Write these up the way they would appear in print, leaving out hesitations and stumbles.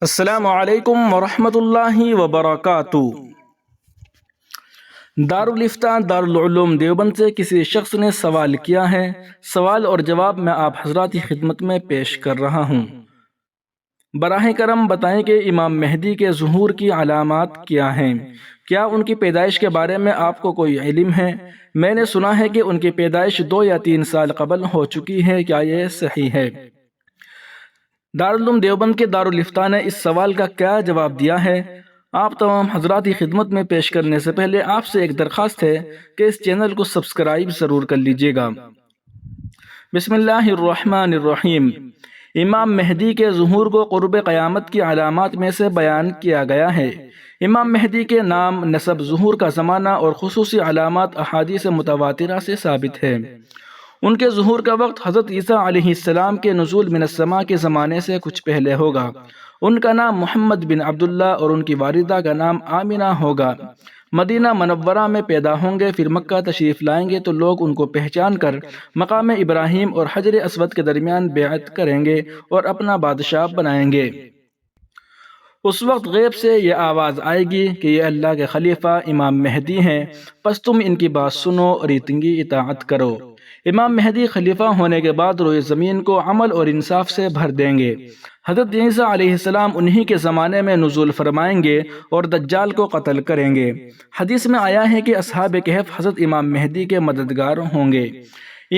السلام علیکم ورحمۃ اللہ وبرکاتہ۔ دارالفتاء دارالعلوم دیوبند سے کسی شخص نے سوال کیا ہے۔ سوال اور جواب میں آپ حضرات کی خدمت میں پیش کر رہا ہوں۔ براہ کرم بتائیں کہ امام مہدی کے ظہور کی علامات کیا ہیں؟ کیا ان کی پیدائش کے بارے میں آپ کو کوئی علم ہے؟ میں نے سنا ہے کہ ان کی پیدائش 2 یا 3 سال قبل ہو چکی ہے، کیا یہ صحیح ہے؟ دارالعلوم دیوبند کے دارالفتاء نے اس سوال کا کیا جواب دیا ہے؟ آپ تمام حضرات کی خدمت میں پیش کرنے سے پہلے آپ سے ایک درخواست ہے کہ اس چینل کو سبسکرائب ضرور کر لیجئے گا۔ بسم اللہ الرحمن الرحیم۔ امام مہدی کے ظہور کو قرب قیامت کی علامات میں سے بیان کیا گیا ہے۔ امام مہدی کے نام، نسب، ظہور کا زمانہ اور خصوصی علامات احادیث متواترہ سے ثابت ہے۔ ان کے ظہور کا وقت حضرت عیسیٰ علیہ السلام کے نزول من السماء کے زمانے سے کچھ پہلے ہوگا۔ ان کا نام محمد بن عبداللہ اور ان کی والدہ کا نام آمنہ ہوگا۔ مدینہ منورہ میں پیدا ہوں گے، پھر مکہ تشریف لائیں گے تو لوگ ان کو پہچان کر مقام ابراہیم اور حجر اسود کے درمیان بیعت کریں گے اور اپنا بادشاہ بنائیں گے۔ اس وقت غیب سے یہ آواز آئے گی کہ یہ اللہ کے خلیفہ امام مہدی ہیں، پس تم ان کی بات سنو اور ان کی اطاعت کرو۔ امام مہدی خلیفہ ہونے کے بعد روئے زمین کو عمل اور انصاف سے بھر دیں گے۔ حضرت عیسیٰ علیہ السلام انہی کے زمانے میں نزول فرمائیں گے اور دجال کو قتل کریں گے۔ حدیث میں آیا ہے کہ اصحاب کہف حضرت امام مہدی کے مددگار ہوں گے۔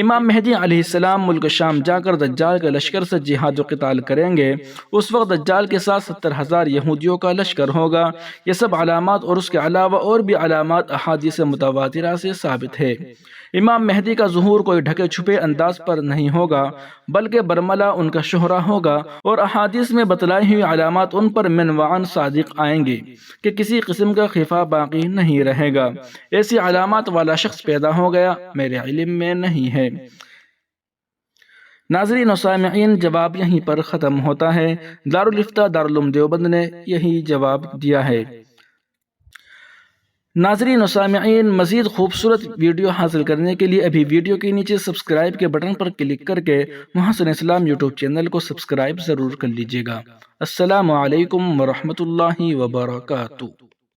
امام مہدی علیہ السلام ملک شام جا کر دجال کے لشکر سے جہاد و قتال کریں گے۔ اس وقت دجال کے ساتھ 70,000 یہودیوں کا لشکر ہوگا۔ یہ سب علامات اور اس کے علاوہ اور بھی علامات احادیث متواترہ سے ثابت ہے۔ امام مہدی کا ظہور کوئی ڈھکے چھپے انداز پر نہیں ہوگا، بلکہ برملا ان کا شہرہ ہوگا، اور احادیث میں بتلائی ہوئی علامات ان پر من وعن صادق آئیں گی کہ کسی قسم کا خفا باقی نہیں رہے گا۔ ایسی علامات والا شخص پیدا ہو گیا میرے علم میں نہیں ہے۔ ناظرین و سامعین، جواب یہیں پر ختم ہوتا ہے۔ دارالفتاء دارالعلوم دیوبند نے یہی جواب دیا ہے۔ ناظرین و سامعین، مزید خوبصورت ویڈیو حاصل کرنے کے لیے ابھی ویڈیو کے نیچے سبسکرائب کے بٹن پر کلک کر کے محسن اسلام یوٹیوب چینل کو سبسکرائب ضرور کر لیجئے گا۔ السلام علیکم ورحمۃ اللہ وبرکاتہ۔